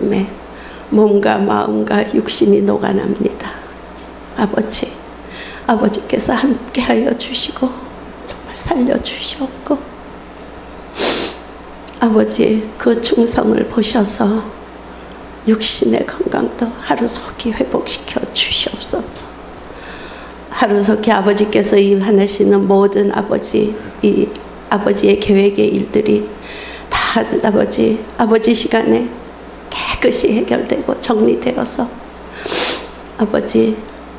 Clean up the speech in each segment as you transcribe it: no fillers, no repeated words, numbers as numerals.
기쁨에 몸과 마음과 육신이 녹아납니다. 아버지께서 함께하여 주시고 정말 살려주시옵고, 아버지 그 충성을 보셔서 육신의 건강도 하루속히 회복시켜 주시옵소서. 하루속히 아버지께서 임하시는 모든 이 아버지의 계획의 일들이 다 아버지 시간에 깨끗이 해결되고 정리되어서 아버지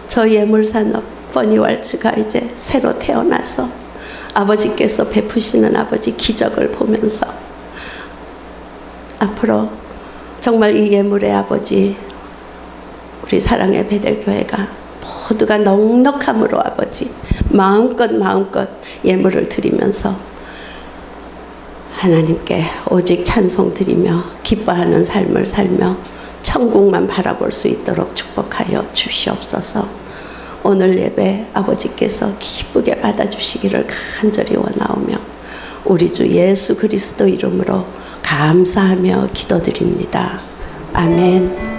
저 예물산업 버니왈츠가 이제 새로 태어나서 아버지께서 베푸시는 아버지 기적을 보면서 앞으로 정말 이 예물의 아버지 우리 사랑의 베델교회가 모두가 넉넉함으로 아버지 마음껏 예물을 드리면서 하나님께 오직 찬송 드리며 기뻐하는 삶을 살며 천국만 바라볼 수 있도록 축복하여 주시옵소서. 오늘 예배 아버지께서 기쁘게 받아주시기를 간절히 원하오며 우리 주 예수 그리스도 이름으로 감사하며 기도드립니다. 아멘.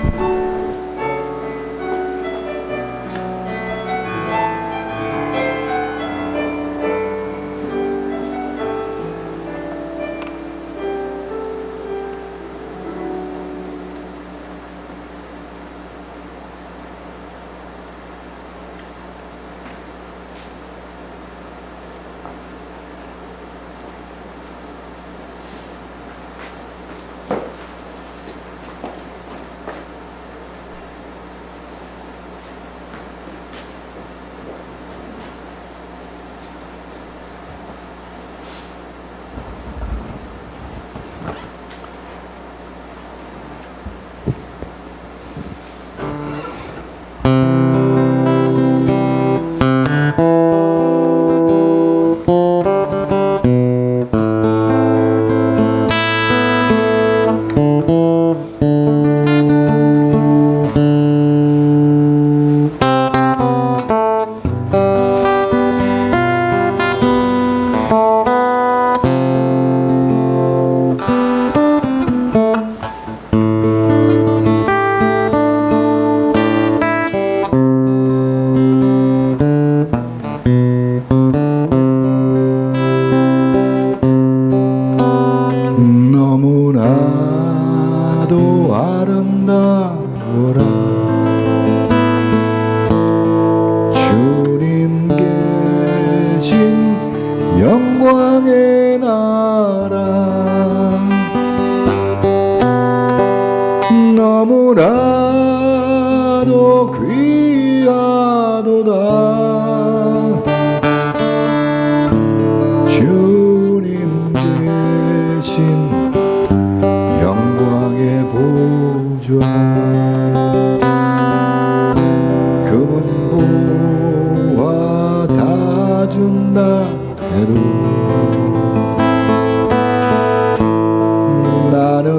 영광의 나라 너무나도 귀하도다. 주님 대신 영광의 보좌 금은보화 다 준다 해도 나는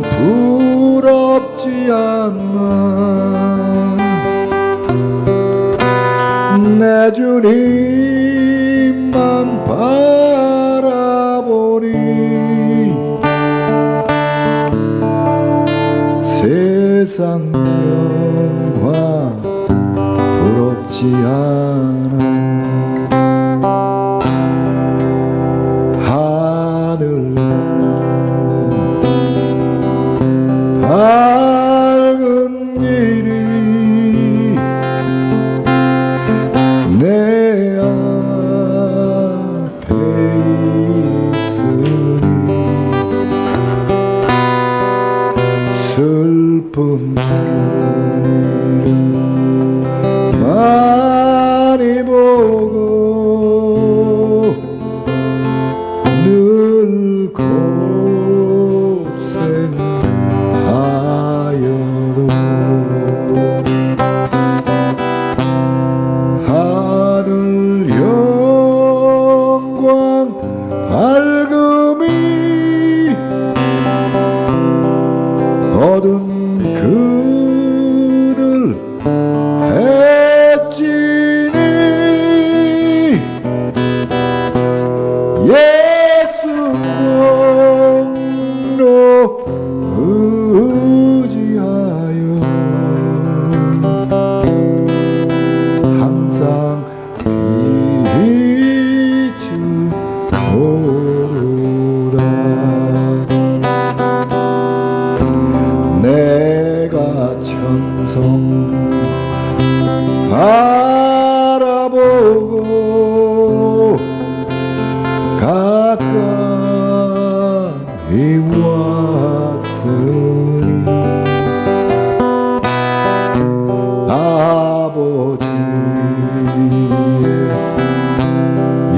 부럽지 않아. 내 주님만 바라보니 세상 영화 부럽지 않아. 하늘 밝은 일이 내 앞에 있으니 슬픈 많이 보고 늘 고생하여도 하늘 영광 밝음이 어두운 그늘 해지니 예수 공로 아버지의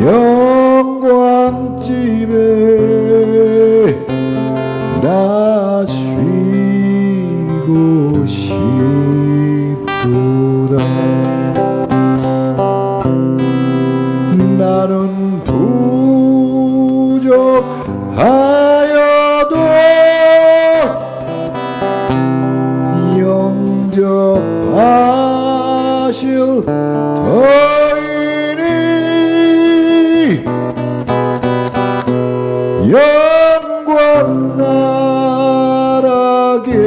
영광집에 나 쉬고 싶도다. 나는 부족하여도 영접하실 터이니 영광 나라 계시는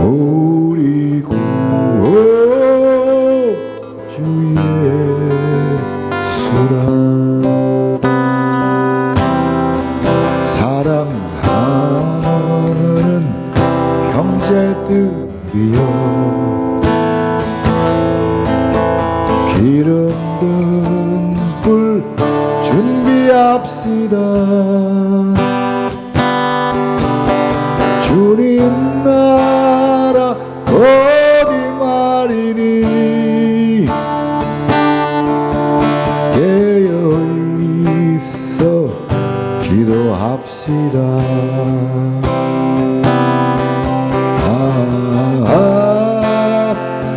우리 구주 예수라. 사랑하는 형제들이여 기름 든 불 준비합시다. 주님 나라 어디 말이니 깨어있어 기도합시다.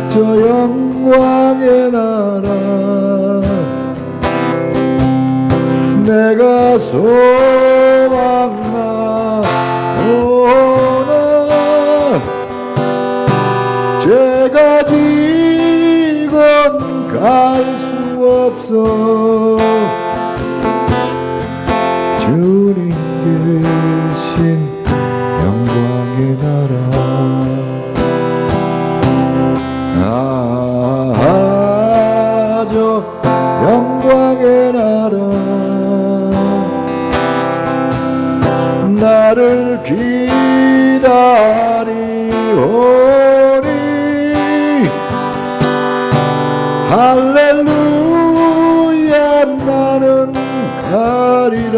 저 영광의 나라 내가 소망하오나 죄가 지건 갈 수 없어. 주님 계신 영광의 나라 저 영광의 나라 나를 기다리오니 할렐루야 나는 가리라.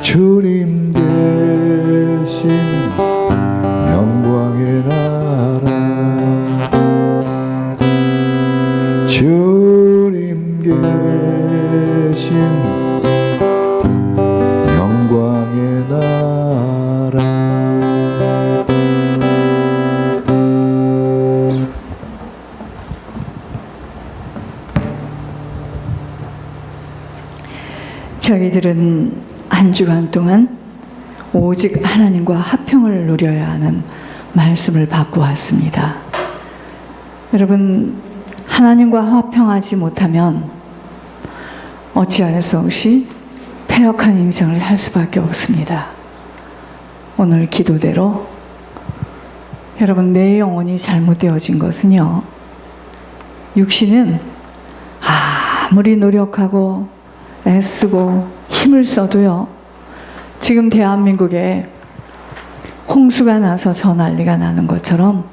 주님 대신 영광의 나라 주님 계신 영광의 나라. 저희들은 한 주간 동안 오직 하나님과 화평을 누려야 하는 말씀을 받고 왔습니다. 여러분, 하나님과 화평하지 못하면 어찌할 수 없이 패역한 인생을 살 수밖에 없습니다. 오늘 기도대로 여러분, 내 영혼이 잘못되어진 것은요, 육신은 아무리 노력하고 애쓰고 힘을 써도요, 지금 대한민국에 홍수가 나서 저 난리가 나는 것처럼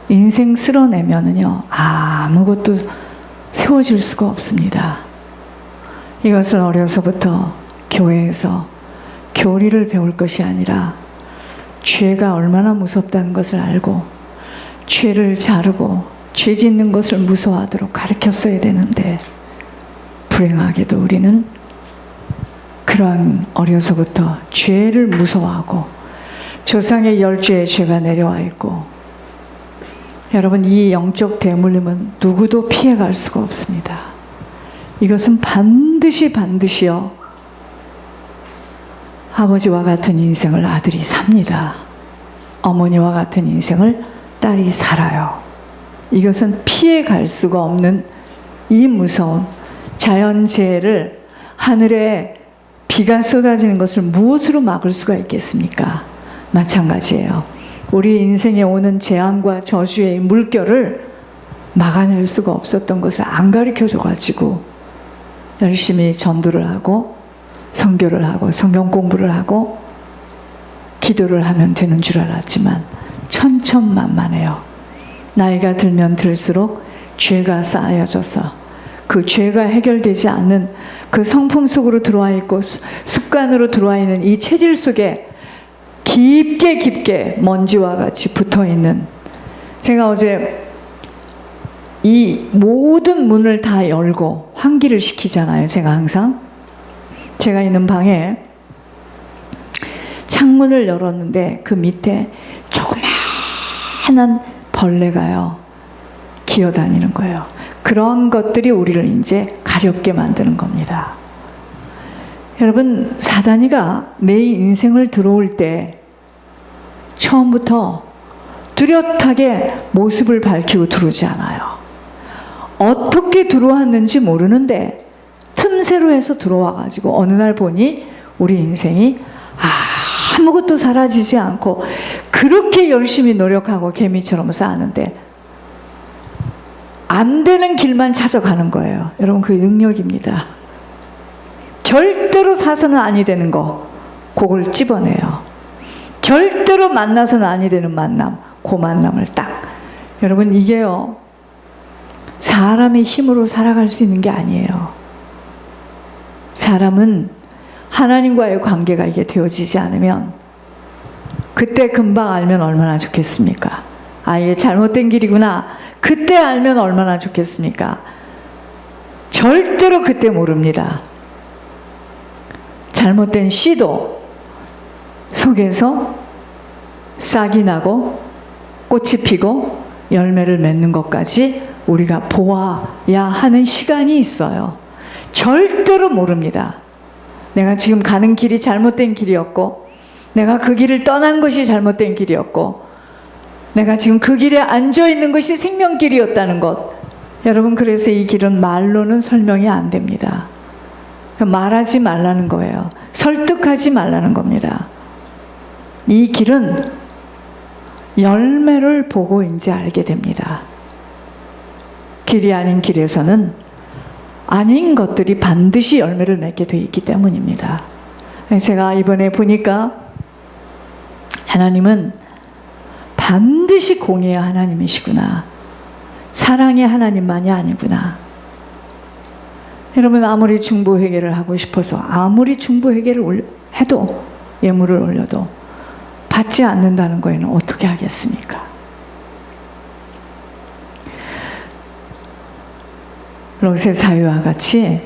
인생 쓸어내면은요, 아무것도 세워질 수가 없습니다. 이것을 어려서부터 교회에서 교리를 배울 것이 아니라 죄가 얼마나 무섭다는 것을 알고 죄를 자르고 죄 짓는 것을 무서워하도록 가르쳤어야 되는데, 불행하게도 우리는 그러한 어려서부터 죄를 무서워하고 조상의 열죄의 죄가 내려와 있고, 여러분, 이 영적 대물림은 누구도 피해갈 수가 없습니다. 이것은 반드시요 아버지와 같은 인생을 아들이 삽니다. 어머니와 같은 인생을 딸이 살아요. 이것은 피해갈 수가 없는 이 무서운 자연재해를, 하늘에 비가 쏟아지는 것을 무엇으로 막을 수가 있겠습니까? 마찬가지예요. 우리 인생에 오는 재앙과 저주의 물결을 막아낼 수가 없었던 것을 안 가르쳐줘가지고 열심히 전도를 하고 선교를 하고 성경 공부를 하고 기도를 하면 되는 줄 알았지만 천천만만해요. 나이가 들면 들수록 죄가 쌓여져서 그 죄가 해결되지 않는 그 성품 속으로 들어와 있고 습관으로 들어와 있는 이 체질 속에 깊게 깊게 먼지와 같이 붙어 있는, 제가 어제 이 모든 문을 다 열고 환기를 시키잖아요. 제가 항상 제가 있는 방에 창문을 열었는데 그 밑에 조그마한 벌레가요 기어다니는 거예요. 그런 것들이 우리를 이제 가렵게 만드는 겁니다. 여러분, 사단이가 내 인생을 들어올 때 처음부터 뚜렷하게 모습을 밝히고 들어오지 않아요. 어떻게 들어왔는지 모르는데 틈새로 해서 들어와가지고 어느 날 보니 우리 인생이 아무것도 사라지지 않고 그렇게 열심히 노력하고 개미처럼 사는데 안 되는 길만 찾아가는 거예요. 여러분, 그게 능력입니다. 절대로 사서는 아니 되는 거, 그걸 찝어내요. 절대로 만나서는 아니 되는 만남, 그 만남을 딱. 여러분, 이게요, 사람의 힘으로 살아갈 수 있는 게 아니에요. 사람은 하나님과의 관계가 이게 되어지지 않으면, 그때 금방 알면 얼마나 좋겠습니까? 아, 이게 잘못된 길이구나. 그때 알면 얼마나 좋겠습니까? 절대로 그때 모릅니다. 잘못된 씨도 속에서 싹이 나고 꽃이 피고 열매를 맺는 것까지 우리가 보아야 하는 시간이 있어요. 절대로 모릅니다. 내가 지금 가는 길이 잘못된 길이었고, 내가 그 길을 떠난 것이 잘못된 길이었고, 내가 지금 그 길에 앉아 있는 것이 생명길이었다는 것. 여러분, 그래서 이 길은 말로는 설명이 안 됩니다. 말하지 말라는 거예요. 설득하지 말라는 겁니다. 이 길은 열매를 보고 이제 알게 됩니다. 길이 아닌 길에서는 아닌 것들이 반드시 열매를 맺게 돼 있기 때문입니다. 제가 이번에 보니까 하나님은 반드시 공의의 하나님이시구나. 사랑의 하나님만이 아니구나. 여러분, 아무리 중보회개를 하고 싶어서 아무리 중보회개를 해도, 예물을 올려도 받지 않는다는 거에는 어떻게 하겠습니까? 롯의 사유와 같이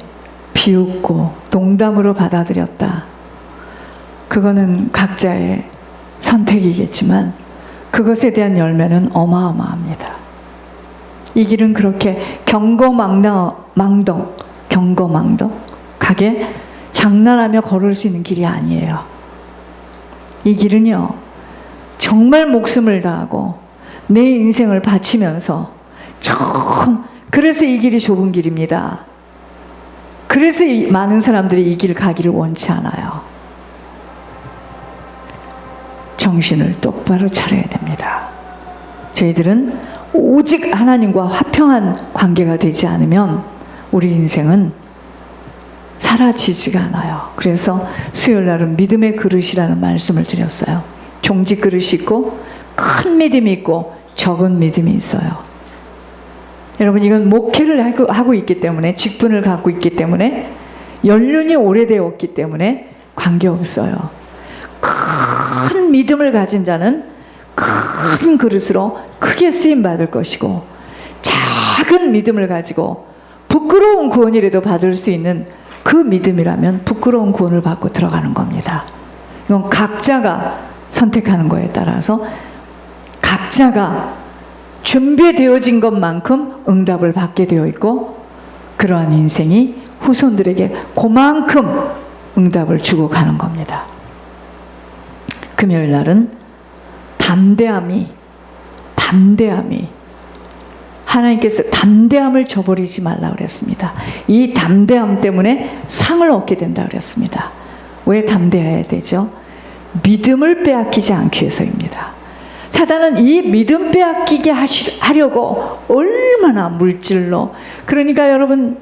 비웃고 농담으로 받아들였다. 그거는 각자의 선택이겠지만 그것에 대한 열매는 어마어마합니다. 이 길은 그렇게 경거망덕하게 장난하며 걸을 수 있는 길이 아니에요. 이 길은요, 정말 목숨을 다하고 내 인생을 바치면서 그래서 이 길이 좁은 길입니다. 그래서 많은 사람들이 이 길 가기를 원치 않아요. 정신을 똑바로 차려야 됩니다. 저희들은 오직 하나님과 화평한 관계가 되지 않으면 우리 인생은 사라지지가 않아요. 그래서 수요일 날은 믿음의 그릇이라는 말씀을 드렸어요. 종지 그릇이 있고 큰 믿음이 있고 적은 믿음이 있어요. 여러분, 이건 목회를 하고 있기 때문에, 직분을 갖고 있기 때문에, 연륜이 오래되었기 때문에 관계없어요. 큰 믿음을 가진 자는 큰 그릇으로 크게 쓰임받을 것이고, 작은 믿음을 가지고 부끄러운 구원이라도 받을 수 있는 그 믿음이라면 부끄러운 구원을 받고 들어가는 겁니다. 이건 각자가 선택하는 거에 따라서 각자가 준비되어진 것만큼 응답을 받게 되어 있고, 그러한 인생이 후손들에게 그만큼 응답을 주고 가는 겁니다. 금요일 날은 담대함이 하나님께서 담대함을 저버리지 말라 그랬습니다. 이 담대함 때문에 상을 얻게 된다 그랬습니다. 왜 담대해야 되죠? 믿음을 빼앗기지 않기 위해서입니다. 사단은 이 믿음 빼앗기게 하려고 얼마나 물질로, 그러니까 여러분,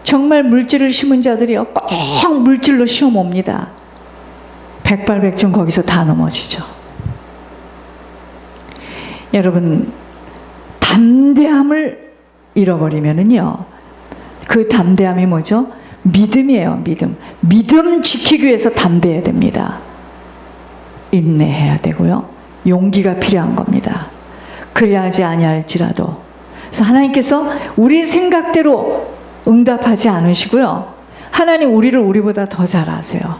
정말 물질을 심은 자들이요, 꼭 물질로 시험 옵니다. 백발백중 거기서 다 넘어지죠. 여러분, 담대함을 잃어버리면은요, 그 담대함이 뭐죠? 믿음이에요. 믿음 지키기 위해서 담대해야 됩니다. 인내해야 되고요, 용기가 필요한 겁니다. 그래야지 아니할지라도. 그래서 하나님께서 우리 생각대로 응답하지 않으시고요, 하나님 우리를 우리보다 더 잘 아세요.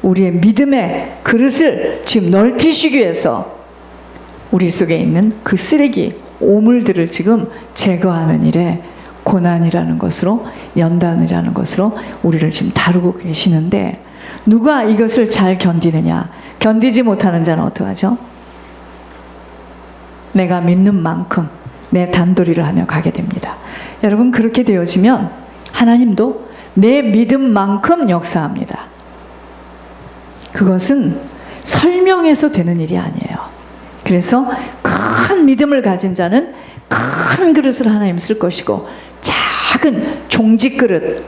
우리의 믿음의 그릇을 지금 넓히시기 위해서 우리 속에 있는 그 쓰레기, 오물들을 지금 제거하는 일에 고난이라는 것으로, 연단이라는 것으로 우리를 지금 다루고 계시는데, 누가 이것을 잘 견디느냐? 견디지 못하는 자는 어떡하죠? 내가 믿는 만큼 내 단도리를 하며 가게 됩니다. 여러분, 그렇게 되어지면 하나님도 내 믿음만큼 역사합니다. 그것은 설명해서 되는 일이 아니에요. 그래서 큰 믿음을 가진 자는 큰 그릇을 하나님 쓸 것이고, 작은 종직 그릇,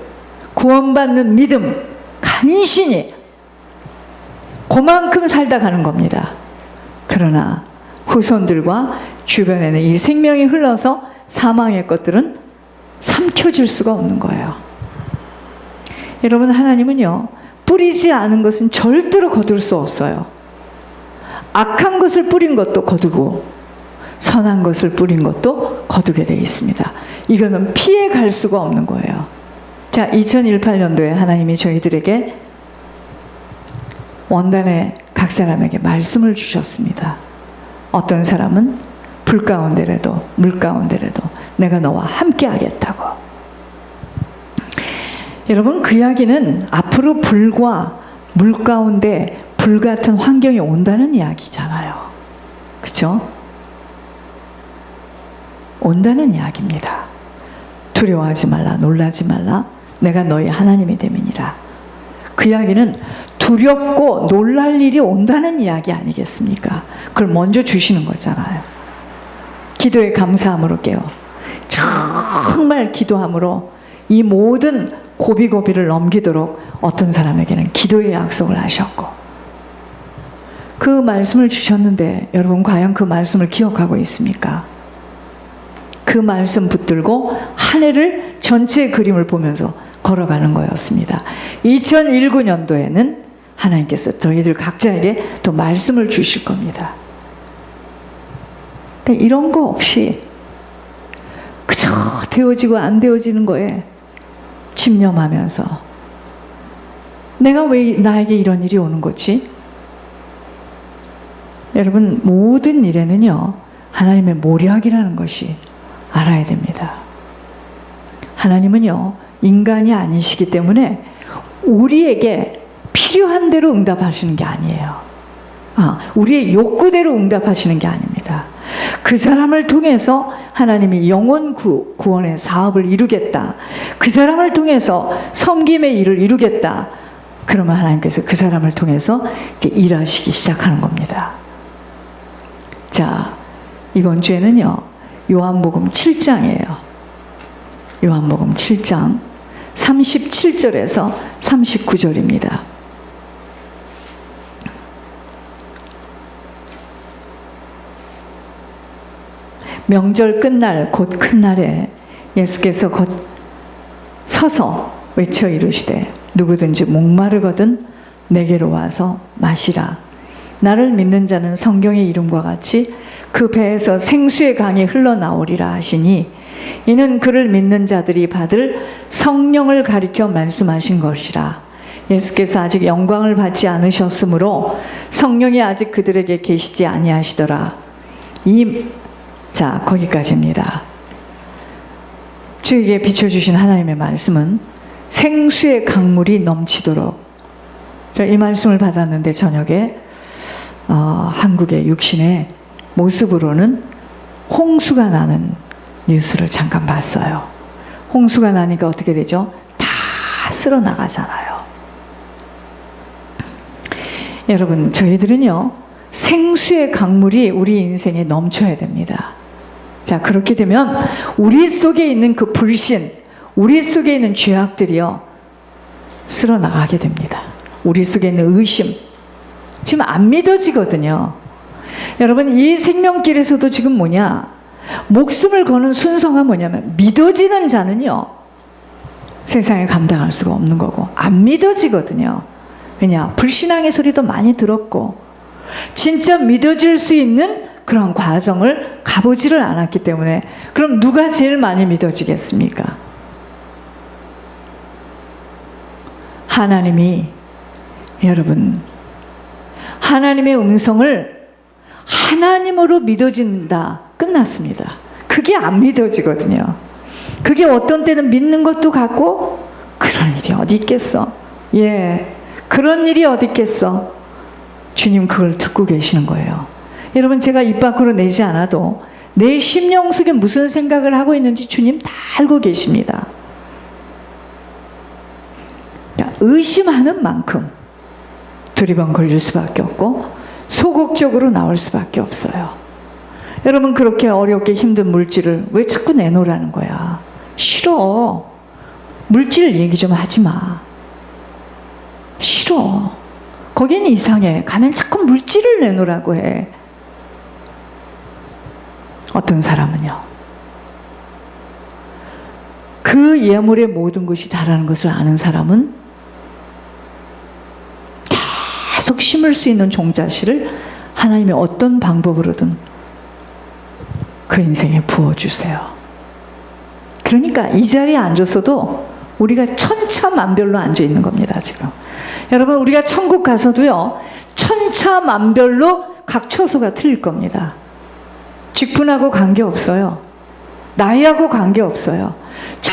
구원받는 믿음, 간신히 그만큼 살다 가는 겁니다. 그러나 후손들과 주변에는 이 생명이 흘러서 사망의 것들은 삼켜질 수가 없는 거예요. 여러분, 하나님은요, 뿌리지 않은 것은 절대로 거둘 수 없어요. 악한 것을 뿌린 것도 거두고 선한 것을 뿌린 것도 거두게 되어 있습니다. 이거는 피해 갈 수가 없는 거예요. 자, 2018년도에 하나님이 저희들에게 원단의 각 사람에게 말씀을 주셨습니다. 어떤 사람은 불 가운데라도 물 가운데라도 내가 너와 함께 하겠다고. 여러분, 그 이야기는 앞으로 불과 물 가운데 불같은 환경이 온다는 이야기잖아요. 그렇죠? 온다는 이야기입니다. 두려워하지 말라, 놀라지 말라, 내가 너희 하나님이 됨이니라. 그 이야기는 두렵고 놀랄 일이 온다는 이야기 아니겠습니까? 그걸 먼저 주시는 거잖아요. 기도에 감사함으로 깨어 정말 기도함으로 이 모든 고비고비를 넘기도록 어떤 사람에게는 기도의 약속을 하셨고, 그 말씀을 주셨는데 여러분, 과연 그 말씀을 기억하고 있습니까? 그 말씀 붙들고 한 해를 전체의 그림을 보면서 걸어가는 거였습니다. 2019년도에는 하나님께서 저희들 각자에게 또 말씀을 주실 겁니다. 근데 이런 거 없이 그저 되어지고 안 되어지는 거에 집념하면서 내가 왜 나에게 이런 일이 오는 거지? 여러분, 모든 일에는요, 하나님의 모략이라는 것이 알아야 됩니다. 하나님은요, 인간이 아니시기 때문에 우리에게 필요한 대로 응답하시는 게 아니에요. 우리의 욕구대로 응답하시는 게 아닙니다. 그 사람을 통해서 하나님이 영혼 구원의 사업을 이루겠다, 그 사람을 통해서 섬김의 일을 이루겠다, 그러면 하나님께서 그 사람을 통해서 이제 일하시기 시작하는 겁니다. 자, 이번 주에는요, 요한복음 7장이에요. 요한복음 7장 37절에서 39절입니다. 명절 끝날 곧 큰 날에 예수께서 곧 서서 외쳐 이르시되 누구든지 목마르거든 내게로 와서 마시라. 나를 믿는 자는 성경의 이름과 같이 그 배에서 생수의 강이 흘러나오리라 하시니, 이는 그를 믿는 자들이 받을 성령을 가리켜 말씀하신 것이라. 예수께서 아직 영광을 받지 않으셨으므로 성령이 아직 그들에게 계시지 아니하시더라. 자, 거기까지입니다. 저에게 비춰주신 하나님의 말씀은 생수의 강물이 넘치도록. 이 말씀을 받았는데 저녁에 한국의 육신의 모습으로는 홍수가 나는 뉴스를 잠깐 봤어요. 홍수가 나니까 어떻게 되죠? 다 쓸어 나가잖아요. 여러분, 저희들은요, 생수의 강물이 우리 인생에 넘쳐야 됩니다. 자, 그렇게 되면 우리 속에 있는 그 불신, 우리 속에 있는 죄악들이요, 쓸어 나가게 됩니다. 우리 속에 있는 의심, 지금 안 믿어지거든요. 여러분, 이 생명길에서도 지금 뭐냐? 목숨을 거는 순서가 뭐냐면 믿어지는 자는요 세상에 감당할 수가 없는 거고 안 믿어지거든요. 왜냐? 불신앙의 소리도 많이 들었고 진짜 믿어질 수 있는 그런 과정을 가보지를 않았기 때문에 그럼 누가 제일 많이 믿어지겠습니까? 하나님이 여러분 하나님의 음성을 하나님으로 믿어진다. 끝났습니다. 그게 안 믿어지거든요. 그게 어떤 때는 믿는 것도 같고 그런 일이 어디 있겠어. 예, 그런 일이 어디 있겠어. 주님 그걸 듣고 계시는 거예요. 여러분 제가 입 밖으로 내지 않아도 내 심령 속에 무슨 생각을 하고 있는지 주님 다 알고 계십니다. 의심하는 만큼 두리번거릴 수밖에 없고 소극적으로 나올 수밖에 없어요. 여러분 그렇게 어렵게 힘든 물질을 왜 자꾸 내놓으라는 거야. 싫어. 물질 얘기 좀 하지 마. 싫어. 거긴 이상해. 가면 자꾸 물질을 내놓으라고 해. 어떤 사람은요. 그 예물의 모든 것이 다라는 것을 아는 사람은 계속 심을 수 있는 종자씨를 하나님이 어떤 방법으로든 그 인생에 부어주세요. 그러니까 이 자리에 앉았어도 우리가 천차만별로 앉아있는 겁니다. 지금 여러분 우리가 천국 가서도요 천차만별로 각 처소가 틀릴 겁니다. 직분하고 관계없어요. 나이하고 관계없어요.